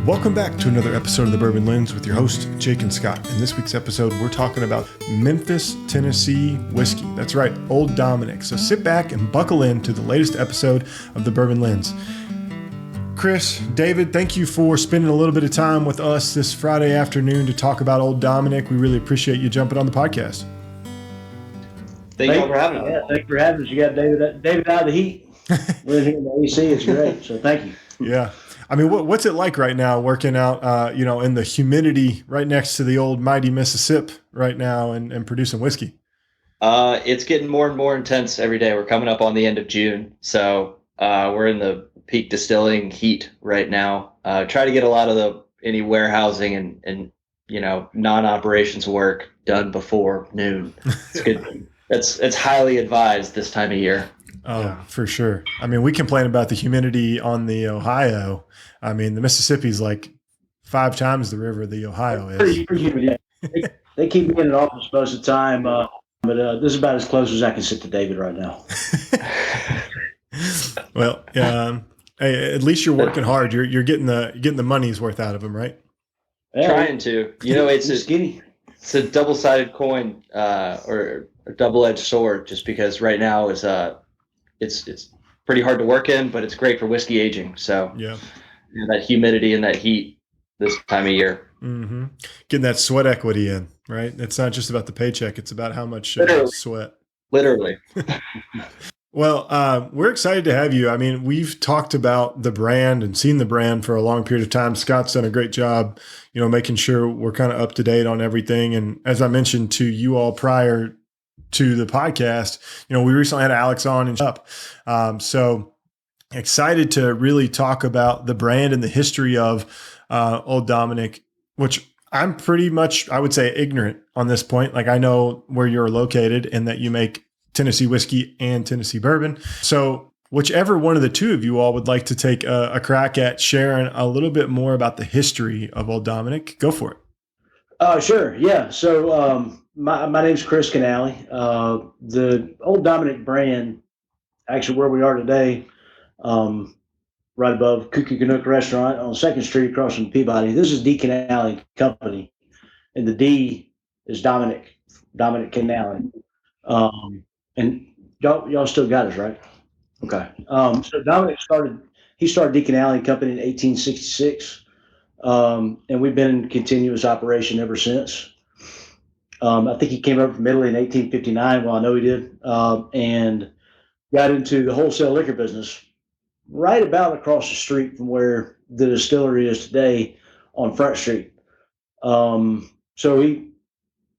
Welcome back to another episode of the Bourbon Lens with your host, Jake and Scott. In this week's episode, we're talking about Memphis, Tennessee whiskey. That's right, Old Dominick. So sit back and buckle in to the latest episode of the Bourbon Lens. Chris, David, thank you for spending a little bit of time with us this Friday afternoon to talk about Old Dominick. We really appreciate you jumping on the podcast. Thank you for having us. Yeah, thank you for having us. You got David out of the heat. We're here in the AC. It's great. So thank you. Yeah. I mean, what's it like right now working out, in the humidity right next to the old mighty Mississippi right now and producing whiskey? It's getting more and more intense every day. We're coming up on the end of June. So we're in the peak distilling heat right now. Try to get a lot of any warehousing and non-operations work done before noon. It's good. It's highly advised this time of year. Oh, yeah. For sure. I mean, we complain about the humidity on the Ohio. I mean, the Mississippi's like 5 times the river the Ohio is. Pretty humid, yeah. They keep me in an office most of the time, but this is about as close as I can sit to David right now. Well, hey, at least you're working hard. You're getting the money's worth out of them, right? Yeah, trying to. It's a double-sided coin or a double-edged sword. Just because right now it's pretty hard to work in, but it's great for whiskey aging. So yeah, that humidity and that heat this time of year. Mm-hmm. Getting that sweat equity in, right? It's not just about the paycheck. It's about how much sweat. Literally. Well, we're excited to have you. I mean, we've talked about the brand and seen the brand for a long period of time. Scott's done a great job, making sure we're kind of up to date on everything. And as I mentioned to you all prior to the podcast, we recently had Alex on and up. So excited to really talk about the brand and the history of Old Dominick, which I'm pretty much, I would say, ignorant on this point. Like, I know where you're located and that you make Tennessee whiskey and Tennessee bourbon. So whichever one of the two of you all would like to take a crack at sharing a little bit more about the history of Old Dominick, go for it. Sure. Yeah. So my name's Chris Canale. The Old Dominick brand, actually where we are today, right above Cookie Canuck Restaurant on 2nd Street across from Peabody. This is D. Canale Company, and the D is Dominick Canale. And y'all still got us, right? Okay. So Dominick started D. Canale Company in 1866. And we've been in continuous operation ever since. I think he came over from Italy in 1859. Well, I know he did, and got into the wholesale liquor business right about across the street from where the distillery is today on Front Street. So he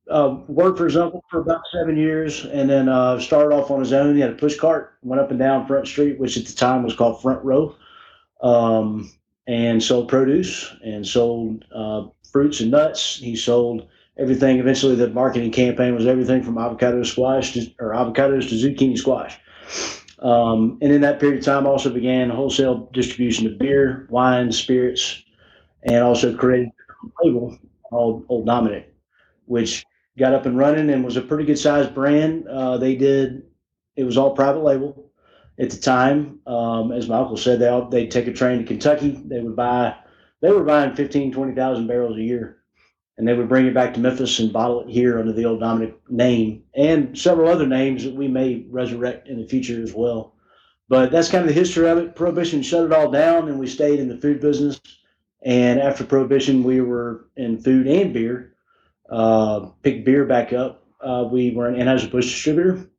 worked for his uncle for about 7 years, and then started off on his own. He had a push cart, went up and down Front Street, which at the time was called Front Row. And sold produce and sold fruits and nuts. He sold everything. Eventually, the marketing campaign was everything from avocados to zucchini squash. And in that period of time, also began wholesale distribution of beer, wine, spirits, and also created a label called Old Dominick, which got up and running and was a pretty good sized brand. It was all private label. At the time, as my uncle said, they'd take a train to Kentucky. They were buying 15, 20,000 barrels a year, and they would bring it back to Memphis and bottle it here under the Old Dominick name and several other names that we may resurrect in the future as well. But that's kind of the history of it. Prohibition shut it all down, and we stayed in the food business. And after Prohibition, we were in food and beer. Picked beer back up. We were an Anheuser-Busch distributor,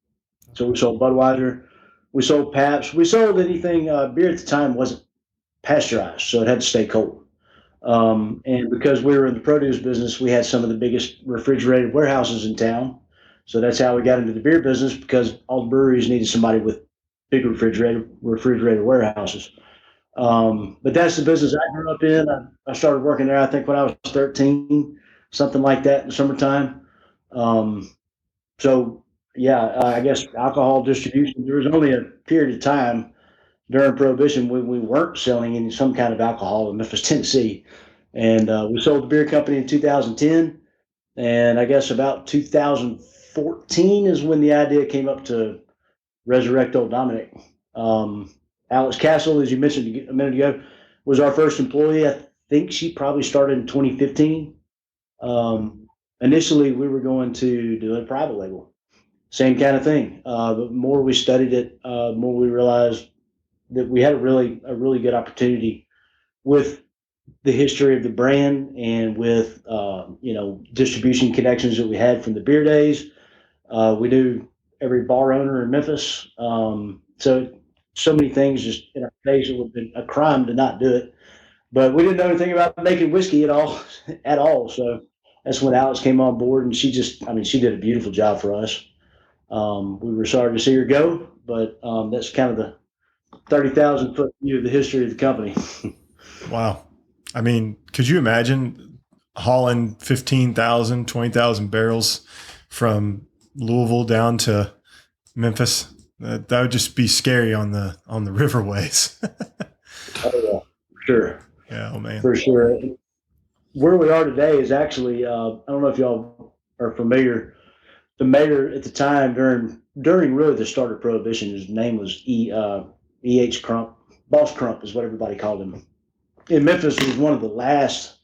so we sold Budweiser. We sold Pabst. We sold anything. Beer at the time wasn't pasteurized, so it had to stay cold. And because we were in the produce business, we had some of the biggest refrigerated warehouses in town. So that's how we got into the beer business, because all the breweries needed somebody with big refrigerated warehouses. But that's the business I grew up in. I started working there, I think, when I was 13, something like that in the summertime. I guess alcohol distribution, there was only a period of time during Prohibition when we weren't selling some kind of alcohol in Memphis, Tennessee. And we sold the beer company in 2010. And I guess about 2014 is when the idea came up to resurrect Old Dominick. Alex Castle, as you mentioned a minute ago, was our first employee. I think she probably started in 2015. Initially, we were going to do a private label, same kind of thing. But the more we studied it, more we realized that we had a really good opportunity with the history of the brand and with distribution connections that we had from the beer days. We knew every bar owner in Memphis, so many things just in our face. It would have been a crime to not do it, but we didn't know anything about making whiskey at all, at all. So that's when Alex came on board, and she did a beautiful job for us. We were sorry to see her go, but that's kind of the 30,000 foot view of the history of the company. Wow. I mean, could you imagine hauling 15,000, 20,000 barrels from Louisville down to Memphis? That would just be scary on the riverways. Oh yeah, for sure. Yeah, oh man, for sure. Where we are today is actually I don't know if y'all are familiar. The mayor at the time during really the start of Prohibition, his name was E.H. Crump. Boss Crump is what everybody called him. And Memphis was one of the last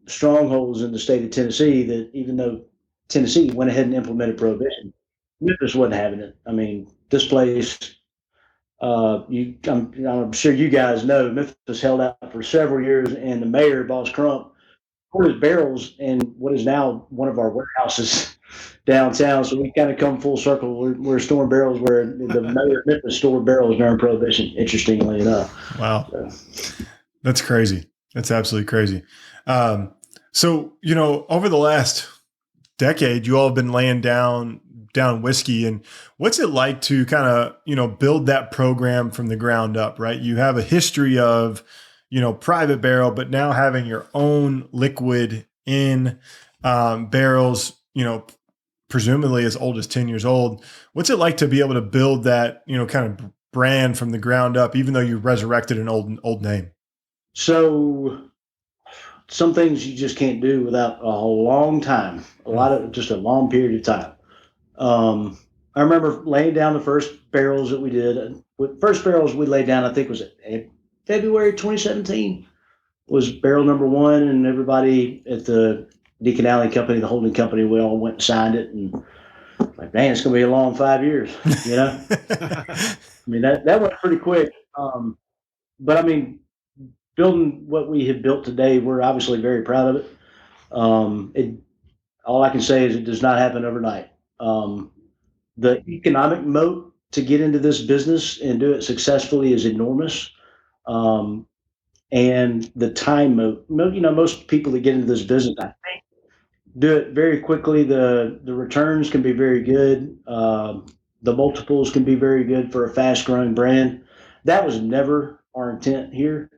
strongholds in the state of Tennessee that, even though Tennessee went ahead and implemented Prohibition, Memphis wasn't having it. I mean, this place, I'm sure you guys know, Memphis held out for several years, and the mayor, Boss Crump, poured his barrels in what is now one of our warehouses downtown. So we kind of come full circle. We're storing barrels where the mayor of Memphis stored barrels during Prohibition, interestingly enough. Wow. That's crazy. That's absolutely crazy. So, over the last decade, you all have been laying down whiskey. And what's it like to kind of, build that program from the ground up, right? You have a history of, private barrel, but now having your own liquid in barrels, presumably as old as 10 years old. What's it like to be able to build that, kind of brand from the ground up, even though you resurrected an old name? So some things you just can't do without a long time, just a long period of time. I remember laying down the first barrels that we did. First barrels we laid down, I think, was February 2017 was barrel number one, and everybody at the Canale company, the holding company, we all went and signed it, and like, man, it's going to be a long 5 years, I mean, that went pretty quick. But I mean, building what we have built today, we're obviously very proud of it. All I can say is it does not happen overnight. The economic moat to get into this business and do it successfully is enormous. And the time moat, most people that get into this business, I think, do it very quickly. The returns can be very good. The multiples can be very good for a fast growing brand. That was never our intent here.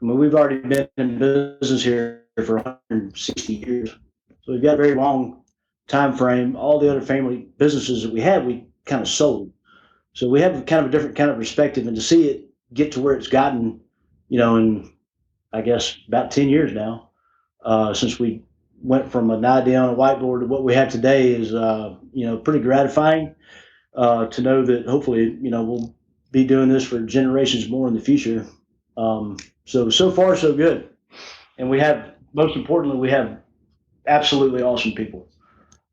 I mean, we've already been in business here for 160 years. So we've got a very long time frame. All the other family businesses that we had, we kind of sold. So we have kind of a different kind of perspective, and to see it get to where it's gotten, in, I guess, about 10 years now, since we went from an idea on a whiteboard to what we have today is, pretty gratifying to know that hopefully, we'll be doing this for generations more in the future. So far, so good. And most importantly, we have absolutely awesome people,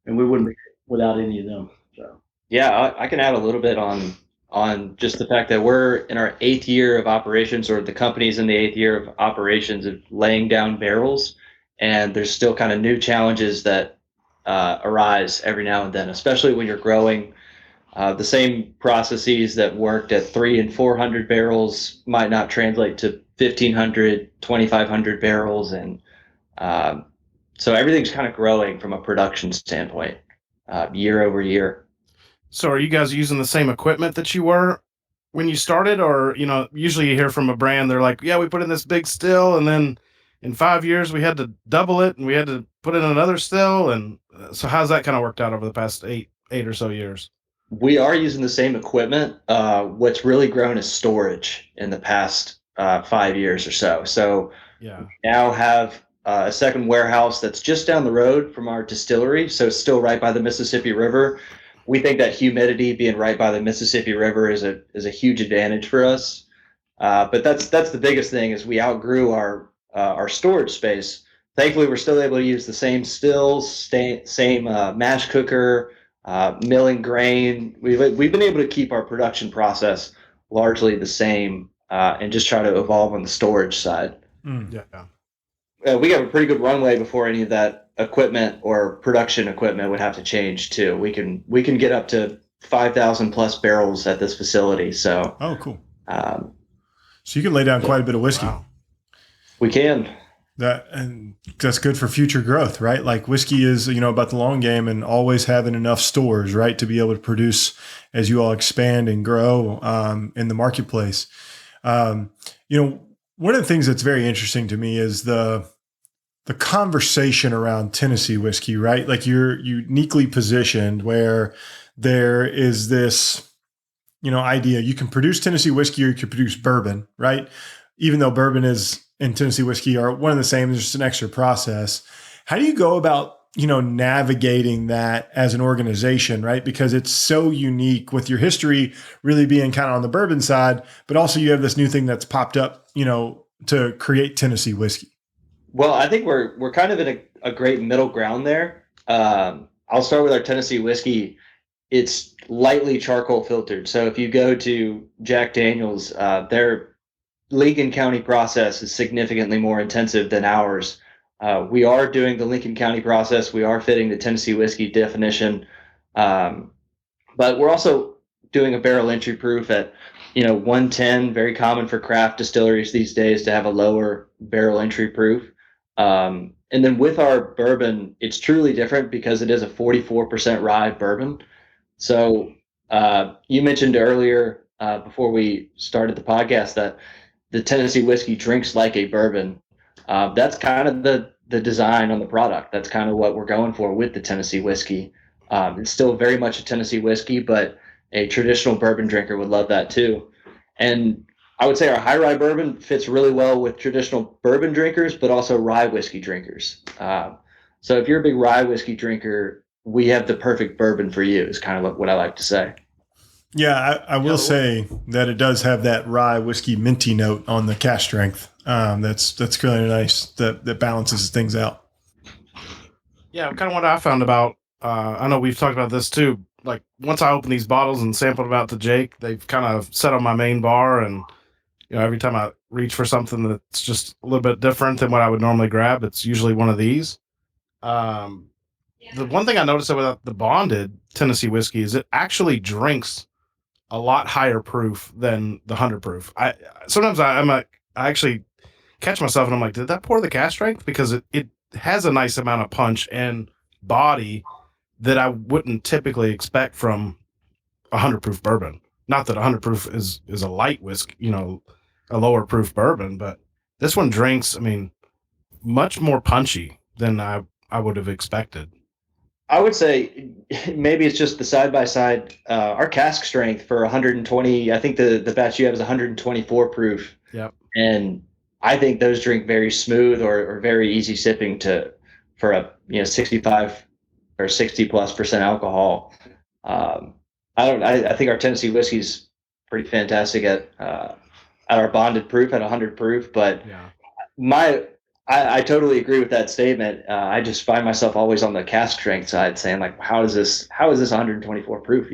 and we wouldn't be without any of them. So. Yeah, I can add a little bit on just the fact that we're in our 8th year of operations, or the company's in the 8th year of operations of laying down barrels, and there's still kind of new challenges that arise every now and then, especially when you're growing. The same processes that worked at 300 and 400 barrels might not translate to 1,500, 2,500 barrels, and so everything's kind of growing from a production standpoint year over year. So are you guys using the same equipment that you were when you started? Or, usually you hear from a brand, they're like, yeah, we put in this big still, and then in 5 years we had to double it, and we had to put in another still. And so how's that kind of worked out over the past eight or so years? We are using the same equipment. What's really grown is storage in the past 5 years or so. So yeah, we now have a second warehouse that's just down the road from our distillery. So it's still right by the Mississippi River. We think that humidity being right by the Mississippi River is a huge advantage for us. But that's the biggest thing, is we outgrew our our storage space. Thankfully, we're still able to use the same stills, same mash cooker, milling grain. We've been able to keep our production process largely the same, and just try to evolve on the storage side. Yeah. We have a pretty good runway before any of that equipment or production equipment would have to change too. We can get up to 5,000 plus barrels at this facility. So oh, cool. So you can lay down quite a bit of whiskey. Wow. We can. And that's good for future growth, right? Like whiskey is, about the long game and always having enough stores, right, to be able to produce as you all expand and grow in the marketplace. One of the things that's very interesting to me is the conversation around Tennessee whiskey, right? Like you're uniquely positioned where there is this, idea you can produce Tennessee whiskey or you can produce bourbon, right? Even though bourbon and Tennessee whiskey are one and the same, there's just an extra process. How do you go about, navigating that as an organization, right? Because it's so unique with your history really being kind of on the bourbon side, but also you have this new thing that's popped up, to create Tennessee whiskey. Well, I think we're kind of in a great middle ground there. I'll start with our Tennessee whiskey. It's lightly charcoal filtered. So if you go to Jack Daniel's, their Lincoln County process is significantly more intensive than ours. We are doing the Lincoln County process. We are fitting the Tennessee whiskey definition. But we're also doing a barrel entry proof at 110, very common for craft distilleries these days to have a lower barrel entry proof. And then with our bourbon, it's truly different because it is a 44% rye bourbon. So you mentioned earlier before we started the podcast that the Tennessee whiskey drinks like a bourbon. That's kind of the design on the product. That's kind of what we're going for with the Tennessee whiskey. It's still very much a Tennessee whiskey, but a traditional bourbon drinker would love that too. And I would say our high rye bourbon fits really well with traditional bourbon drinkers, but also rye whiskey drinkers. So if you're a big rye whiskey drinker, we have the perfect bourbon for you is kind of what I like to say. Yeah, I will say that it does have that rye whiskey minty note on the cask strength. That's really nice. That balances things out. Yeah, kind of what I found about. I know we've talked about this too. Like once I open these bottles and sample them out to Jake, they've kind of set on my main bar, and every time I reach for something that's just a little bit different than what I would normally grab, it's usually one of these. The one thing I noticed about the bonded Tennessee whiskey is it actually drinks a lot higher proof than the 100 proof. Sometimes I actually catch myself and I'm like, did that pour the cask strength? Because it has a nice amount of punch and body that I wouldn't typically expect from 100 proof bourbon. Not that 100 proof is a light whiskey, a lower proof bourbon, but this one drinks, much more punchy than I would have expected. I would say maybe it's just the side-by-side. Our cask strength for 120, I think the batch you have is 124 proof. Yep. And I think those drink very smooth or very easy sipping for a 65 or 60+% alcohol. I think our Tennessee whiskey's pretty fantastic at our bonded proof at 100 proof, but yeah. I totally agree with that statement. I just find myself always on the cask strength side, saying like, how is this 124 proof?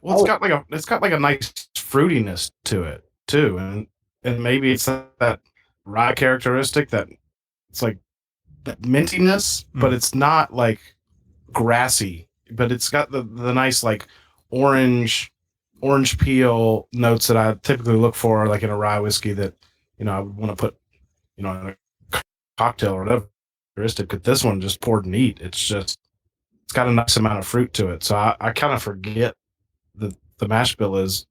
Well, it's got like a nice fruitiness to it too, and maybe it's that rye characteristic that it's like that mintiness, but it's not like grassy. But it's got the nice like orange peel notes that I typically look for, like in a rye whiskey that I would want to put in a cocktail or whatever characteristic. But this one just poured neat. It's got a nice amount of fruit to it. So I kind of forget that the mash bill it's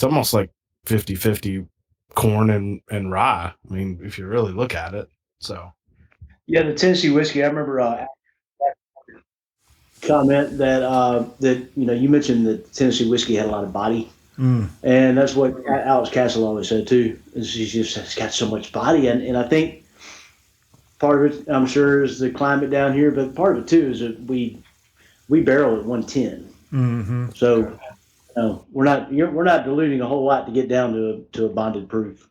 almost like 50-50 corn and rye. If you really look at it. So yeah, the Tennessee whiskey. I remember comment that you mentioned that Tennessee whiskey had a lot of body, and that's what Alex Castle always said too. Is it's got so much body, and I think part of it, I'm sure, is the climate down here, but part of it too is that we barrel at 110. Mm-hmm. So we're not diluting a whole lot to get down to a bonded proof.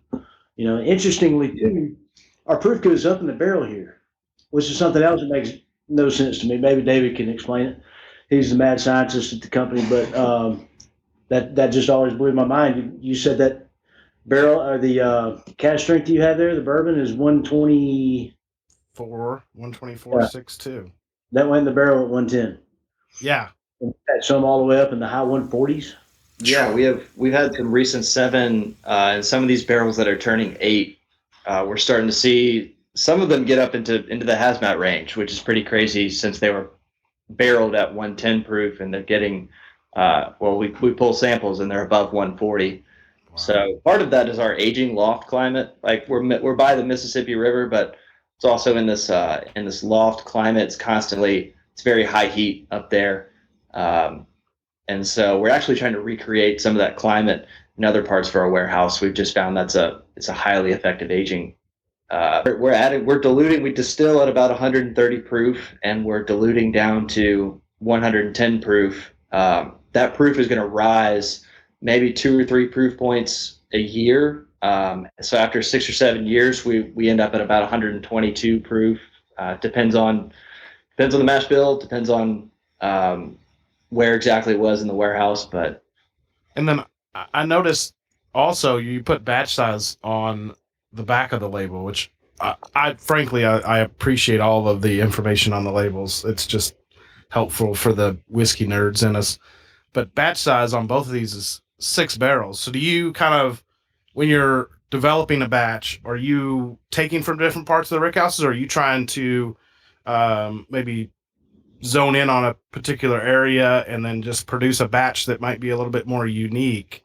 Interestingly too, our proof goes up in the barrel here, which is something else that makes no sense to me. Maybe David can explain it. He's the mad scientist at the company, but that just always blew my mind. You said that barrel or the cask strength you have there, the bourbon is 120. 124.62. That went in the barrel at 110. Yeah. And had some all the way up in the high 140s. Yeah, we've had some recent 7 and some of these barrels that are turning 8. We're starting to see some of them get up into the hazmat range, which is pretty crazy since they were barreled at 110 proof, and they're getting we pull samples and they're above 140. Wow. So part of that is our aging loft climate. Like we're by the Mississippi River, but it's also in this loft climate. It's very high heat up there. And so we're actually trying to recreate some of that climate in other parts of our warehouse. We've just found it's a highly effective aging. We're diluting. We distill at about 130 proof, and we're diluting down to 110 proof. That proof is going to rise maybe 2 or 3 proof points a year. So after 6 or 7 years, we end up at about 122 proof. Depends on the mash bill. Depends on where exactly it was in the warehouse, and then I noticed also you put batch size on the back of the label, which I frankly appreciate all of the information on the labels. It's just helpful for the whiskey nerds in us. But batch size on both of these is 6 barrels. So do you kind of, when you're developing a batch, are you taking from different parts of the rickhouses, or are you trying to maybe zone in on a particular area and then just produce a batch that might be a little bit more unique?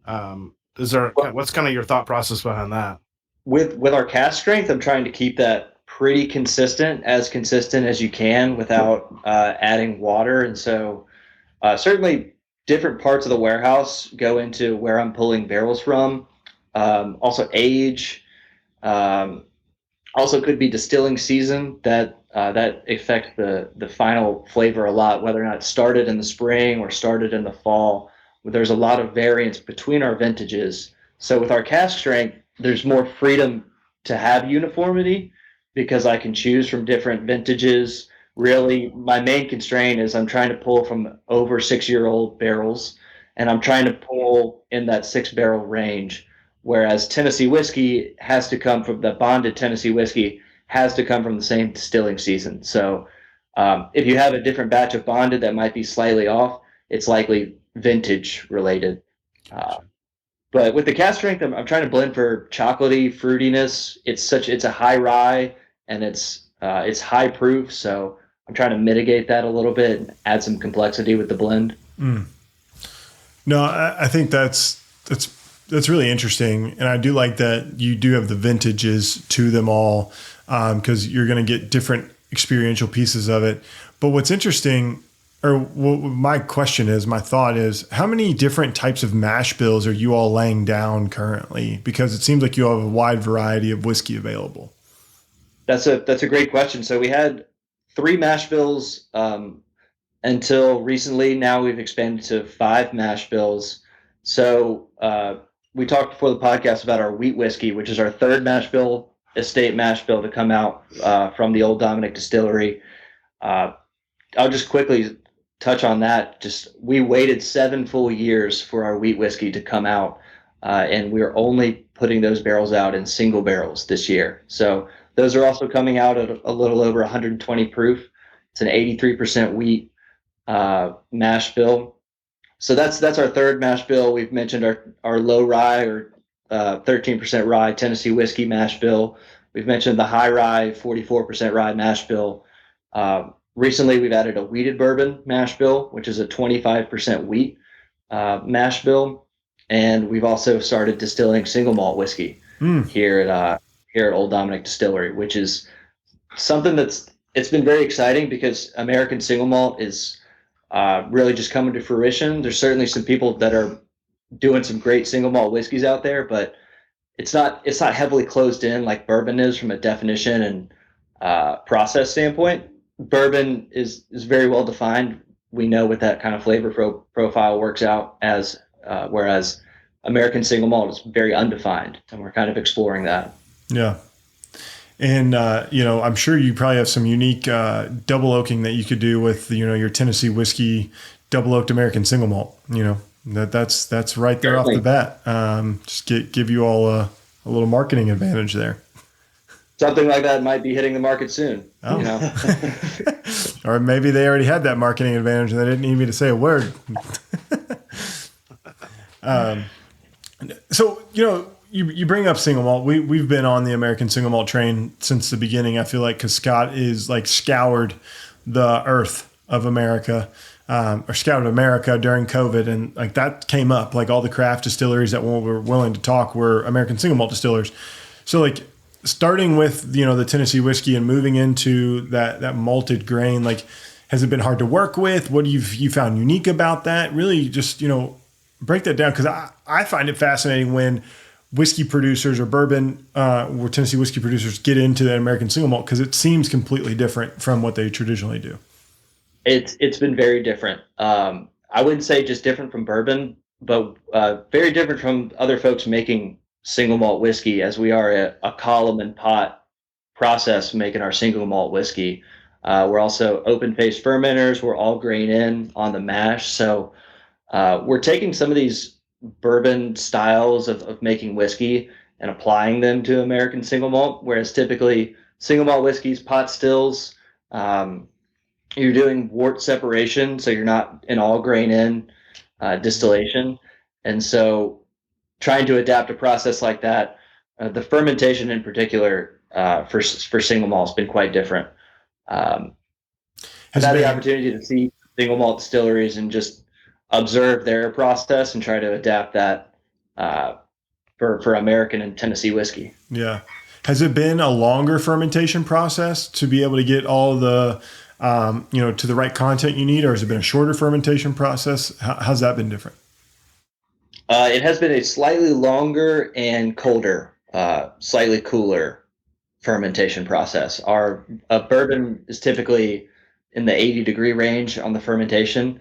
What's kind of your thought process behind that? With our cask strength, I'm trying to keep that pretty consistent as you can without adding water. And so certainly different parts of the warehouse go into where I'm pulling barrels from. Also age, also could be distilling season that affect the final flavor a lot, whether or not it started in the spring or started in the fall. There's a lot of variance between our vintages. So with our cask strength, there's more freedom to have uniformity because I can choose from different vintages. Really, my main constraint is I'm trying to pull from over 6-year-old barrels, and I'm trying to pull in that 6-barrel range. Whereas Tennessee whiskey has to come from the bonded Tennessee whiskey has to come from the same distilling season. So if you have a different batch of bonded that might be slightly off, it's likely vintage related. But with the cask strength, I'm trying to blend for chocolatey fruitiness. It's a high rye, and it's high proof. So I'm trying to mitigate that a little bit and add some complexity with the blend. No, I think that's really interesting. And I do like that you do have the vintages to them all, because you're going to get different experiential pieces of it. But what's interesting, or what my thought is, how many different types of mash bills are you all laying down currently? Because it seems like you have a wide variety of whiskey available. That's a great question. So we had 3 mash bills until recently. Now we've expanded to 5 mash bills. So we talked before the podcast about our wheat whiskey, which is our 3rd mash bill, estate mash bill to come out from the Old Dominick Distillery. I'll just quickly touch on that. We waited 7 full years for our wheat whiskey to come out, and we're only putting those barrels out in single barrels this year. So those are also coming out at a little over 120 proof. It's an 83% wheat mash bill. So that's our 3rd mash bill. We've mentioned our low rye or 13% rye Tennessee whiskey mash bill. We've mentioned the high rye 44% rye mash bill. Recently, we've added a wheated bourbon mash bill, which is a 25% wheat mash bill, and we've also started distilling single malt whiskey here at Old Dominick Distillery, which is something it's been very exciting because American single malt is really just coming to fruition. There's certainly some people that are doing some great single malt whiskeys out there, but it's not heavily closed in like bourbon is from a definition and process standpoint. Bourbon is very well defined. We know what that kind of flavor profile works out as, whereas American single malt is very undefined, and we're kind of exploring that. Yeah. And, I'm sure you probably have some unique double oaking that you could do with, your Tennessee whiskey double oaked American single malt. That's right there off the bat. Just give you all a little marketing advantage there. Something like that might be hitting the market soon. Oh. Or maybe they already had that marketing advantage and they didn't need me to say a word. So, you bring up single malt. We've been on the American single malt train since the beginning. I feel like because Scott is like scoured the earth of America, or scoured America during COVID, and like that came up. Like all the craft distilleries that were willing to talk were American single malt distillers. So like starting with the Tennessee whiskey and moving into that malted grain, like has it been hard to work with? What have you found unique about that? Really, just break that down, because I find it fascinating when whiskey producers or bourbon or Tennessee whiskey producers get into that American single malt, because it seems completely different from what they traditionally do. It's been very different. I wouldn't say just different from bourbon, but very different from other folks making single malt whiskey, as we are a column and pot process making our single malt whiskey. We're also open faced fermenters. We're all grain in on the mash. So we're taking some of these bourbon styles of making whiskey and applying them to American single malt, whereas typically single malt whiskeys, pot stills, you're doing wort separation, so you're not in all grain in distillation. And so trying to adapt a process like that, the fermentation in particular for single malt has been quite different. I've had the opportunity to see single malt distilleries and just observe their process and try to adapt that for American and Tennessee whiskey. Yeah. Has it been a longer fermentation process to be able to get all the, to the right content you need, or has it been a shorter fermentation process? How's that been different? It has been a slightly longer and colder, slightly cooler fermentation process. Our bourbon is typically in the 80-degree range on the fermentation.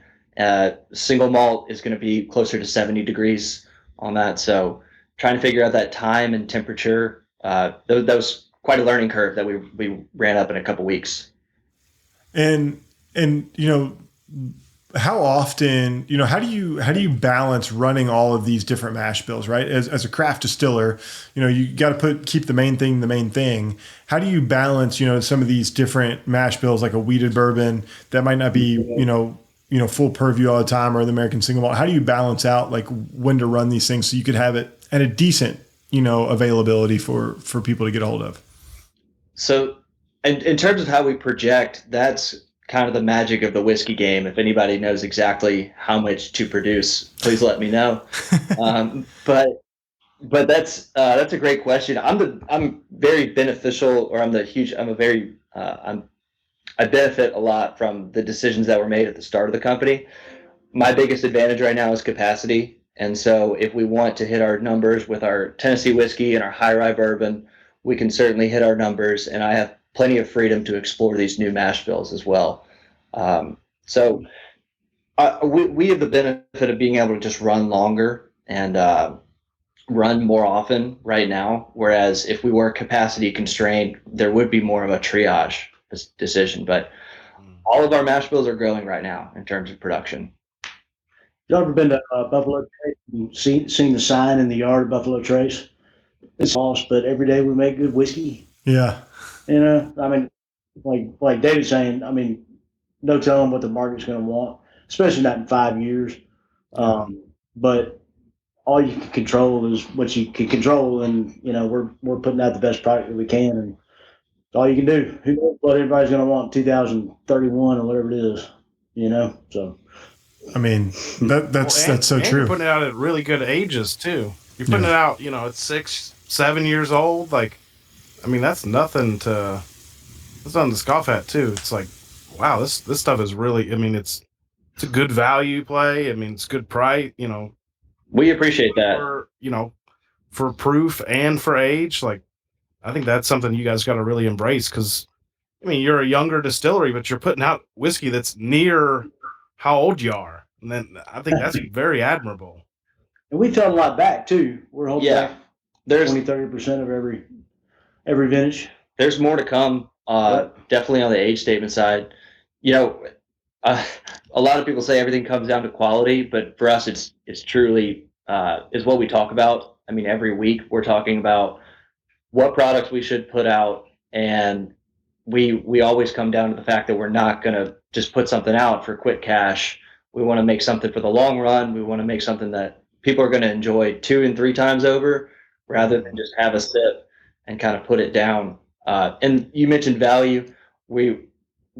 Single malt is going to be closer to 70 degrees on that. So trying to figure out that time and temperature, that was quite a learning curve that we ran up in a couple weeks. And how often, how do you balance running all of these different mash bills, right? As a craft distiller, you got to keep the main thing. How do you balance, some of these different mash bills, like a wheated bourbon that might not be, full purview all the time, or the American single malt? How do you balance out like when to run these things so you could have it at a decent, availability for people to get a hold of? So in terms of how we project, that's kind of the magic of the whiskey game. If anybody knows exactly how much to produce, please let me know. But that's a great question. I'm very beneficial, or I benefit a lot from the decisions that were made at the start of the company. My biggest advantage right now is capacity. And so if we want to hit our numbers with our Tennessee whiskey and our high rye bourbon, we can certainly hit our numbers. And I have plenty of freedom to explore these new mash bills as well. So we have the benefit of being able to just run longer and run more often right now. Whereas if we were capacity constrained, there would be more of a triage decision. But all of our mash bills are growing right now in terms of production. You ever been to Buffalo Trace and seen the sign in the yard of Buffalo Trace? It's lost, but every day we make good whiskey. Yeah. I mean, like David's saying, I mean, no telling what the market's going to want, especially not in 5 years. But all you can control is what you can control, and we're putting out the best product that we can, and all you can do. Who knows what everybody's going to want in 2031 or whatever it is, So, I mean, that's so true. You're putting it out at really good ages too. You're putting it out, at 6, 7 years old. Like, I mean, that's nothing to scoff at too. It's like, wow, this stuff is really, I mean, it's a good value play. I mean, it's good price, We appreciate that. For proof and for age. Like, I think that's something you guys got to really embrace, because, I mean, you're a younger distillery, but you're putting out whiskey that's near how old you are. And then I think that's very admirable. And we've held a lot back too. We're holding back 20-30% of every vintage. there's more to come. Definitely on the age statement side. You know, a lot of people say everything comes down to quality, but for us, it's truly is what we talk about. I mean, every week we're talking about what products we should put out, and we always come down to the fact that we're not going to just put something out for quick cash. We want to make something for the long run. We want to make something that people are going to enjoy 2 and 3 times over, rather than just have a sip and kind of put it down. And you mentioned value. We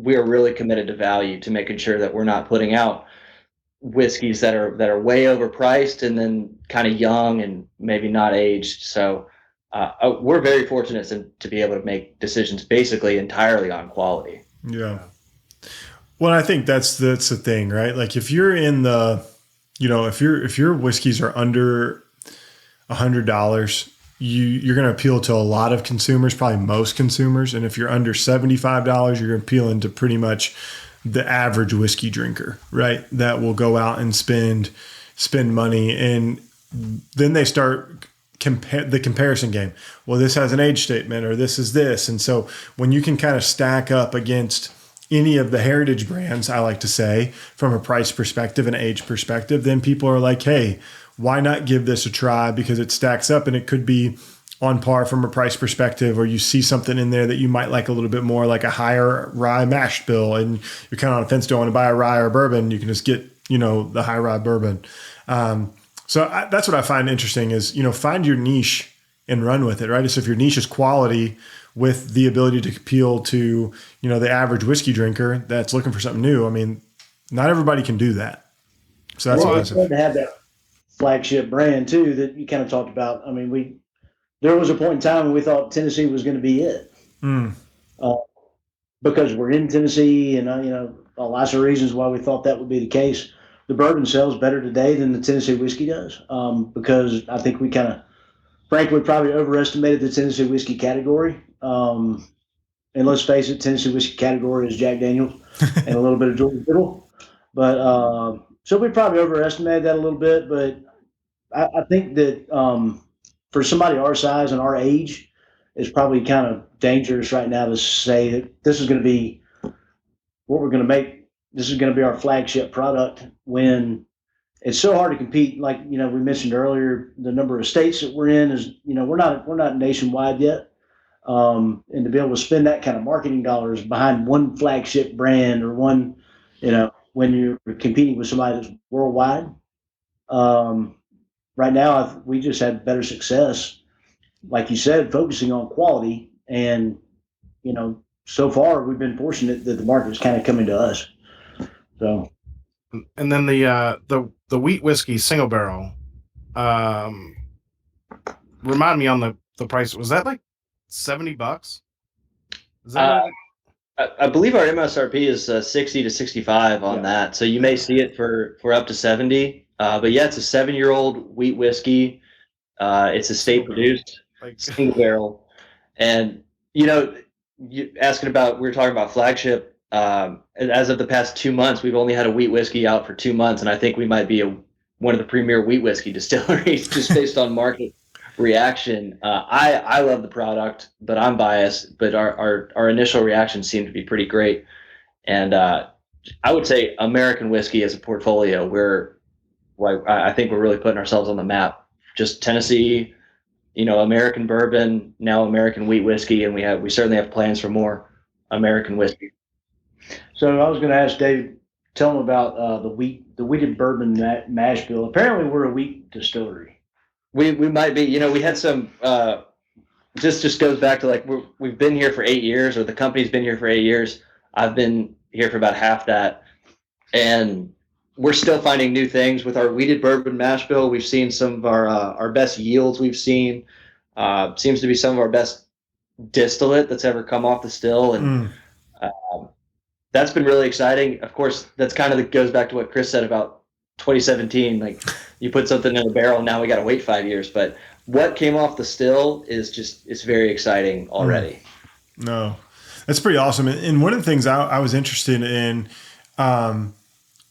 are really committed to value, to making sure that we're not putting out whiskeys that are way overpriced and then kind of young and maybe not aged. So we're very fortunate to be able to make decisions basically entirely on quality. Yeah. Well, I think that's the thing, right? Like if you're in the, if your whiskeys are under $100, you're going to appeal to a lot of consumers, probably most consumers. And if you're under $75, you're appealing to pretty much the average whiskey drinker, right? That will go out and spend money. And then they start the comparison game. Well, this has an age statement, or this is this. And so when you can kind of stack up against any of the heritage brands, I like to say, from a price perspective and age perspective, then people are like, hey, why not give this a try? Because it stacks up and it could be on par from a price perspective, or you see something in there that you might like a little bit more, like a higher rye mash bill, and you're kind of on the fence, don't want to buy a rye or bourbon, you can just get, the high rye bourbon. So that's what I find interesting is, find your niche and run with it, right? So if your niche is quality with the ability to appeal to, the average whiskey drinker that's looking for something new, I mean, not everybody can do that. So that's it's good to have that flagship brand too that you kind of talked about. I mean, there was a point in time when we thought Tennessee was going to be it, because we're in Tennessee, and lots of reasons why we thought that would be the case. The bourbon sells better today than the Tennessee whiskey does, because I think we kind of, frankly, probably overestimated the Tennessee whiskey category. And let's face it, Tennessee whiskey category is Jack Daniels and a little bit of Georgia Biddle. But so we probably overestimated that a little bit. But I think that for somebody our size and our age, it's probably kind of dangerous right now to say that this is going to be what we're going to make. This is going to be our flagship product, when it's so hard to compete. Like, we mentioned earlier, the number of states that we're in is, we're not nationwide yet. And to be able to spend that kind of marketing dollars behind one flagship brand, or one, when you're competing with somebody that's worldwide, right now, we just had better success, like you said, focusing on quality. And, so far we've been fortunate that the market's kind of coming to us. So, and then the wheat whiskey single barrel, remind me on the price. Was that like $70? Is that I believe our MSRP is 60 to 65 on that. So you may see it for up to 70. But yeah, it's a 7-year-old wheat whiskey. It's a state produced single barrel. And, you asking about, we were talking about flagship. As of the past 2 months, we've only had a wheat whiskey out for 2 months. And I think we might be one of the premier wheat whiskey distilleries, just based on market reaction. I love the product, but I'm biased. But our initial reactions seem to be pretty great. And I would say American whiskey as a portfolio, I think we're really putting ourselves on the map. Just Tennessee, American bourbon, now American wheat whiskey, and we certainly have plans for more American whiskey. So I was going to ask Dave, tell him about the wheated bourbon mash bill. Apparently, we're a wheat distillery. We might be. We had some. Just goes back to like we've been here for 8 years, or the company's been here for 8 years. I've been here for about half that, and we're still finding new things with our wheated bourbon mash bill. We've seen some of our best yields. We've seen seems to be some of our best distillate that's ever come off the still, and that's been really exciting. Of course, that's kind of goes back to what Chris said about 2017. Like, you put something in a barrel, now we got to wait 5 years. But what came off the still it's very exciting already. No, that's pretty awesome. And one of the things I was interested in,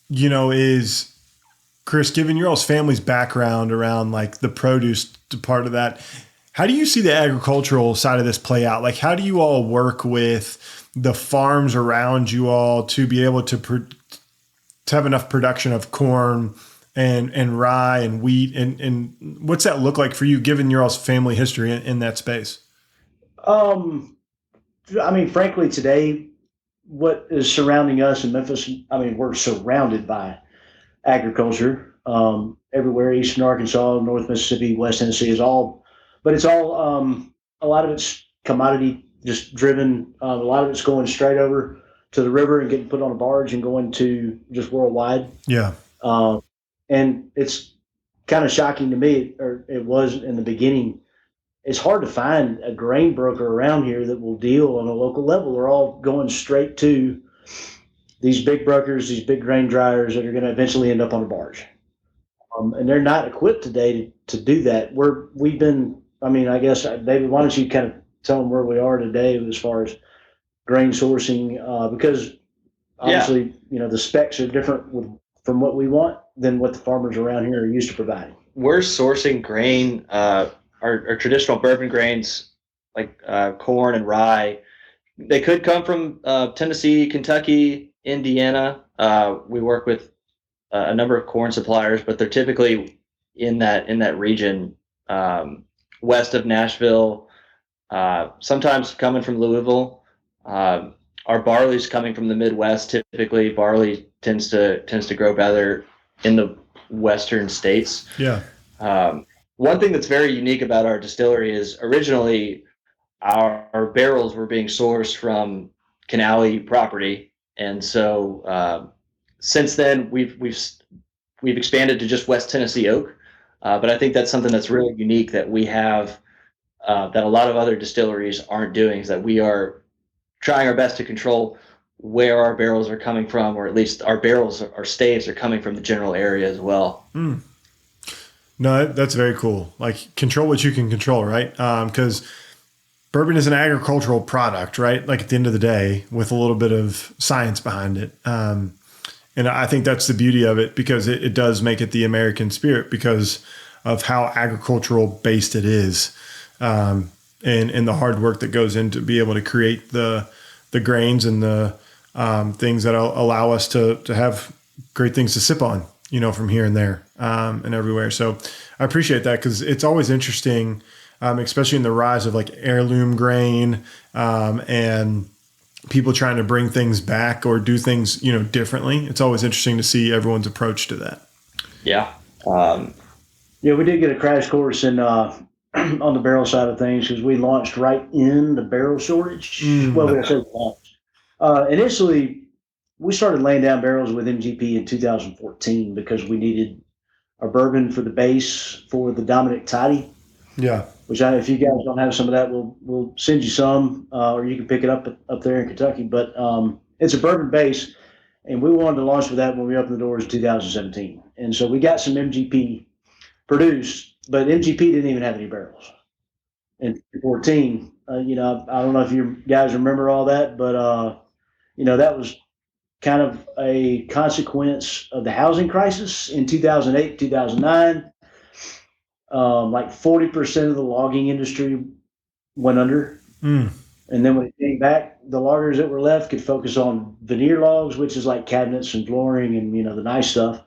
is, Chris, given your all's family's background around like the produce part of that, How do you see the agricultural side of this play out? Like, how do you all work with the farms around you all to be able to have enough production of corn and rye and wheat? And what's that look like for you, given your all's family history in that space? I mean, frankly, today, what is surrounding us in Memphis, I mean, we're surrounded by agriculture everywhere. Eastern Arkansas, North Mississippi, West Tennessee is all, but it's all, a lot of it's commodity just driven. A lot of it's going straight over to the river and getting put on a barge and going to just worldwide. Yeah. And it's kind of shocking to me, or it was in the beginning. It's hard to find a grain broker around here that will deal on a local level. They're all going straight to these big brokers, these big grain dryers that are going to eventually end up on a barge. And they're not equipped today to do that. We've been, I mean, I guess, David, why don't you kind of tell them where we are today as far as grain sourcing? Because obviously, the specs are different from what we want than what the farmers around here are used to providing. We're sourcing grain, our traditional bourbon grains like corn and rye. They could come from Tennessee, Kentucky, Indiana. We work with a number of corn suppliers, but they're typically in that region, west of Nashville. Sometimes coming from Louisville. Our barley's coming from the Midwest. Typically, barley tends to grow better in the western states. Yeah. One thing that's very unique about our distillery is originally our barrels were being sourced from Canale property, and so since then we've expanded to just West Tennessee oak. But I think that's something that's really unique that we have that a lot of other distilleries aren't doing, is that we are trying our best to control where our barrels are coming from, or at least our barrels, our staves are coming from the general area as well. Mm. No, that's very cool. Like, control what you can control, right? Because bourbon is an agricultural product, right? Like, at the end of the day, with a little bit of science behind it. And I think that's the beauty of it, because it does make it the American spirit because of how agricultural based it is. And the hard work that goes into be able to create the grains and the things that allow us to have great things to sip on, from here and there and everywhere. So I appreciate that, because it's always interesting, especially in the rise of like heirloom grain and people trying to bring things back or do things, differently. It's always interesting to see everyone's approach to that. Yeah. We did get a crash course in on the barrel side of things, because we launched right in the barrel shortage. Well, we said launched. Initially, we started laying down barrels with MGP in 2014 because we needed a bourbon for the base for the Dominick Toddy. Yeah. Which if you guys don't have some of that, we'll send you some, or you can pick it up there in Kentucky. But it's a bourbon base, and we wanted to launch with that when we opened the doors in 2017. And so we got some MGP produced, but MGP didn't even have any barrels in 2014. I don't know if you guys remember all that, but that was kind of a consequence of the housing crisis in 2008, 2009. Like 40% of the logging industry went under. And then when it came back, the loggers that were left could focus on veneer logs, which is like cabinets and flooring and, the nice stuff.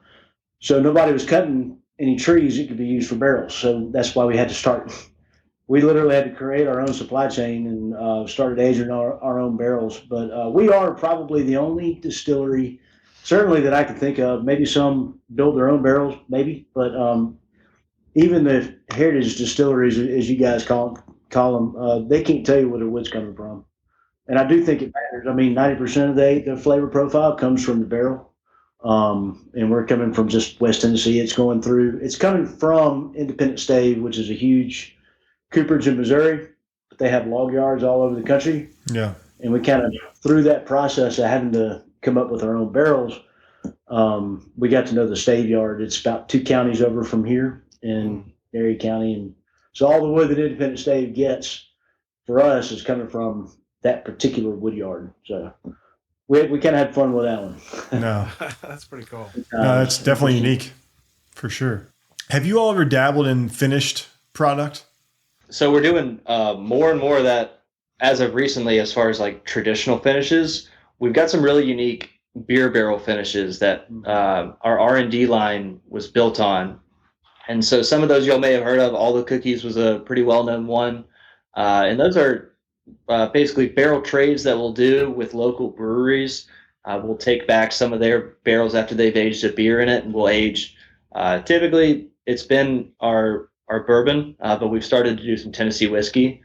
So nobody was cutting any trees that could be used for barrels. So that's why we had to start. We literally had to create our own supply chain and started aging our own barrels. But we are probably the only distillery, certainly that I can think of. Maybe some build their own barrels, maybe. But even the heritage distilleries, as you guys call them, they can't tell you where their wood's coming from. And I do think it matters. I mean, 90% of the flavor profile comes from the barrel. And we're coming from just West Tennessee. It's coming from Independent Stave, which is a huge cooperage in Missouri, but they have log yards all over the country. Yeah. And we kind of, through that process of having to come up with our own barrels, we got to know the Stave yard. It's about 2 counties over from here in Erie County. And so all the wood that Independent Stave gets for us is coming from that particular wood yard. So we kind of had fun with that one. No, that's pretty cool. No, that's definitely unique for sure. Have you all ever dabbled in finished product? So we're doing more and more of that as of recently, as far as like traditional finishes. We've got some really unique beer barrel finishes that our R&D line was built on. And so some of those y'all may have heard of. All the Cookies was a pretty well-known one. And those are basically barrel trades that we'll do with local breweries. We'll take back some of their barrels after they've aged a beer in it, and we'll age. Typically, it's been our bourbon, but we've started to do some Tennessee whiskey.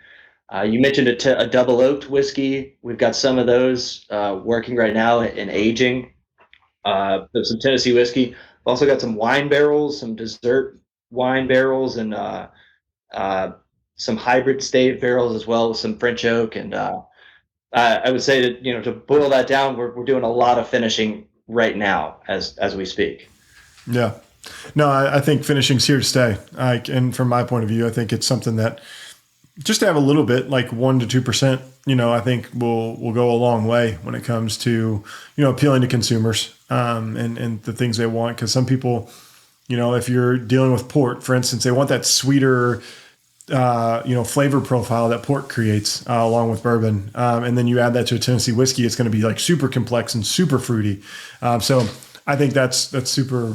You mentioned a double oaked whiskey. We've got some of those working right now in aging. There's some Tennessee whiskey. We've also got some wine barrels, some dessert wine barrels, and some hybrid stave barrels as well, with some French oak. And I would say that, to boil that down, we're doing a lot of finishing right now as we speak. Yeah. No, I think finishing's here to stay. And from my point of view, I think it's something that just to have a little bit, like 1% to 2%, I think will go a long way when it comes to, appealing to consumers and the things they want. Because some people, if you're dealing with port, for instance, they want that sweeter, flavor profile that port creates along with bourbon. And then you add that to a Tennessee whiskey, it's going to be like super complex and super fruity. So I think that's super,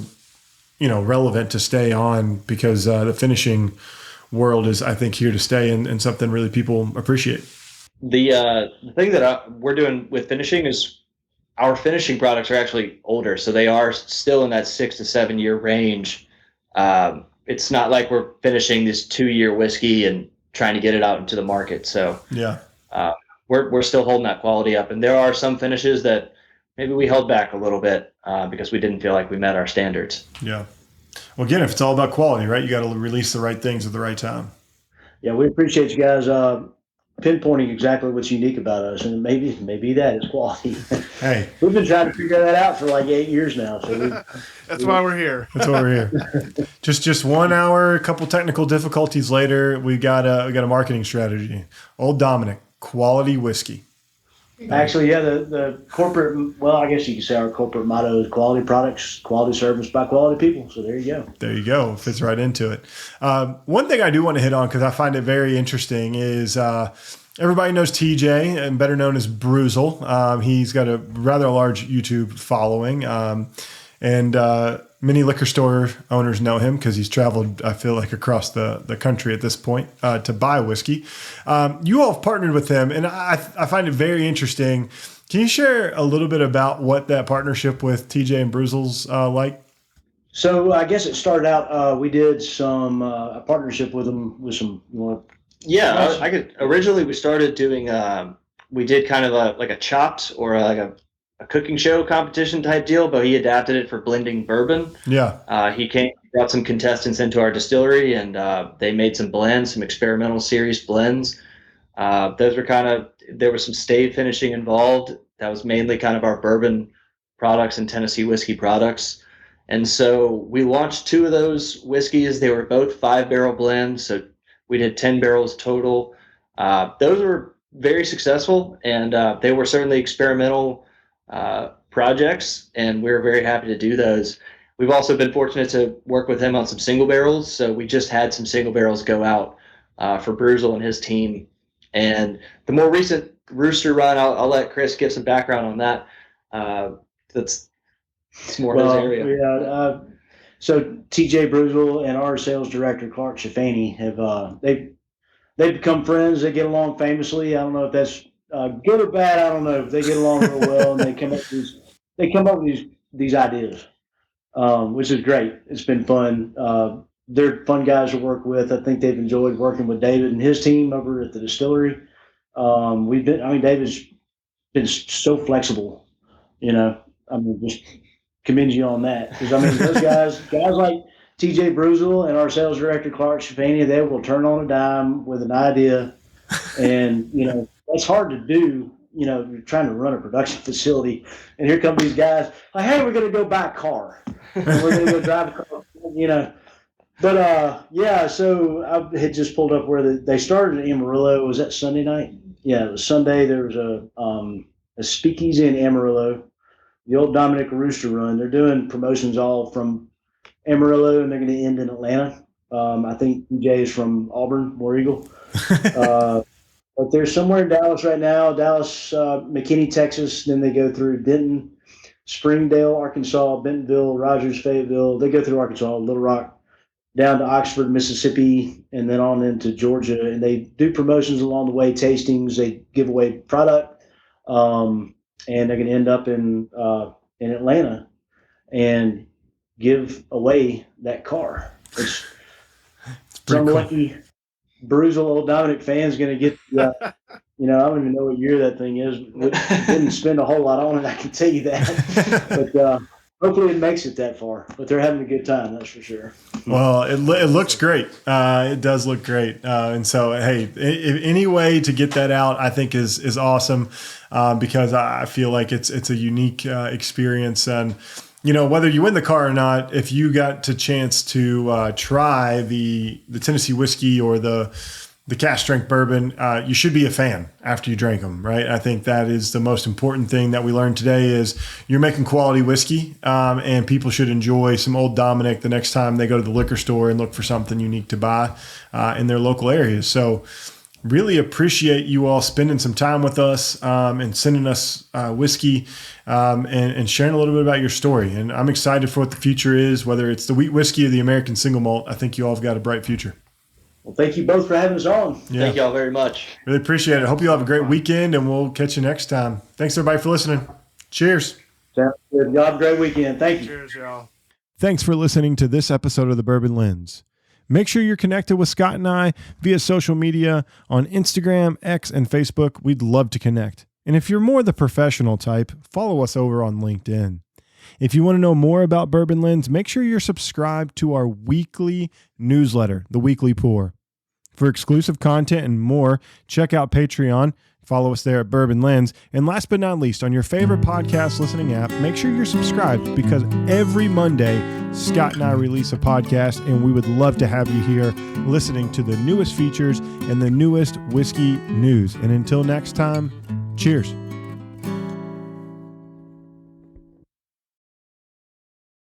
relevant to stay on, because the finishing world is, I think, here to stay and something really people appreciate. The thing that we're doing with finishing is our finishing products are actually older, so they are still in that 6 to 7 year range. It's not like we're finishing this 2-year whiskey and trying to get it out into the market. So yeah, we're still holding that quality up, and there are some finishes that maybe we held back a little bit because we didn't feel like we met our standards. Yeah. Well, again, if it's all about quality, right, you got to release the right things at the right time. Yeah, we appreciate you guys pinpointing exactly what's unique about us, and maybe that is quality. Hey, we've been trying to figure that out for like 8 years now. So that's why we're here. That's why we're here. Just 1 hour, a couple technical difficulties later, we got a marketing strategy. Old Dominick, quality whiskey. Actually, yeah, the corporate, well, I guess you could say our corporate motto is quality products, quality service by quality people. So there you go. There you go. Fits right into it. One thing I do want to hit on, because I find it very interesting, is everybody knows TJ, and better known as Bruzel. He's got a rather large YouTube following, and many liquor store owners know him because he's traveled, I feel like, across the country at this point to buy whiskey. You all have partnered with him, and I find it very interesting. Can you share a little bit about what that partnership with TJ and Bruzel's like? So I guess it started out, we did some a partnership with them with some. Yeah, I could. Originally, we started doing. We did kind of like a chopped or like a cooking show competition type deal, but he adapted it for blending bourbon. Yeah. He brought some contestants into our distillery, and they made some blends, some experimental series blends. Those were there was some stave finishing involved. That was mainly kind of our bourbon products and Tennessee whiskey products. And so we launched 2 of those whiskeys. They were both 5-barrel blends, so we did 10 barrels total. Those were very successful, and they were certainly experimental projects, and we're very happy to do those. We've also been fortunate to work with him on some single barrels, so we just had some single barrels go out for Bruzel and his team. And the more recent Rooster run, I'll let Chris give some background on that. It's more his area. Yeah, so TJ Bruzel and our sales director Clark Shafani have they've become friends. They get along famously. I don't know if that's good or bad. I don't know. They get along real well, and they come up with these ideas, which is great. It's been fun. They're fun guys to work with. I think they've enjoyed working with David and his team over at the distillery. David's been so flexible. Just commend you on that, because those guys like TJ Bruzel and our sales director Clark Shafani, they will turn on a dime with an idea, and that's hard to do. You're trying to run a production facility, and here come these guys like, hey, we're going to go buy a car, and we're going to go drive a car, But so I had just pulled up where they started in Amarillo. Was that Sunday night? Yeah, it was Sunday. There was a speakeasy in Amarillo, the Old Dominick Rooster Run. They're doing promotions all from Amarillo, and they're going to end in Atlanta. I think Jay is from Auburn, War Eagle. But they're somewhere in Dallas right now, Dallas, McKinney, Texas. Then they go through Denton, Springdale, Arkansas, Bentonville, Rogers, Fayetteville. They go through Arkansas, Little Rock, down to Oxford, Mississippi, and then on into Georgia. And they do promotions along the way, tastings. They give away product, and they're going to end up in Atlanta and give away that car. It's some cool. lucky bruisal Old Dominick fan's going to get. I don't even know what year that thing is. We didn't spend a whole lot on it, I can tell you that. But hopefully it makes it that far. But they're having a good time, that's for sure. Well, it looks great. It does look great. And so, hey, any way to get that out, I think is awesome, because I feel like it's a unique experience. And, whether you win the car or not, if you got the chance to try the Tennessee whiskey or the Cask Strength Bourbon, you should be a fan after you drink them, right? I think that is the most important thing that we learned today is you're making quality whiskey, and people should enjoy some Old Dominick the next time they go to the liquor store and look for something unique to buy in their local areas. So really appreciate you all spending some time with us and sending us whiskey and sharing a little bit about your story. And I'm excited for what the future is, whether it's the wheat whiskey or the American single malt. I think you all have got a bright future. Well, thank you both for having us on. Yeah. Thank y'all very much. Really appreciate it. Hope you all have a great weekend, and we'll catch you next time. Thanks, everybody, for listening. Cheers. Sounds good. Y'all have a great weekend. Thank you. Cheers, y'all. Thanks for listening to this episode of the Bourbon Lens. Make sure you're connected with Scott and I via social media on Instagram, X, and Facebook. We'd love to connect. And if you're more the professional type, follow us over on LinkedIn. If you want to know more about Bourbon Lens, make sure you're subscribed to our weekly newsletter, The Weekly Pour. For exclusive content and more, check out Patreon. Follow us there at Bourbon Lens. And last but not least, on your favorite podcast listening app, make sure you're subscribed, because every Monday, Scott and I release a podcast, and we would love to have you here listening to the newest features and the newest whiskey news. And until next time, cheers.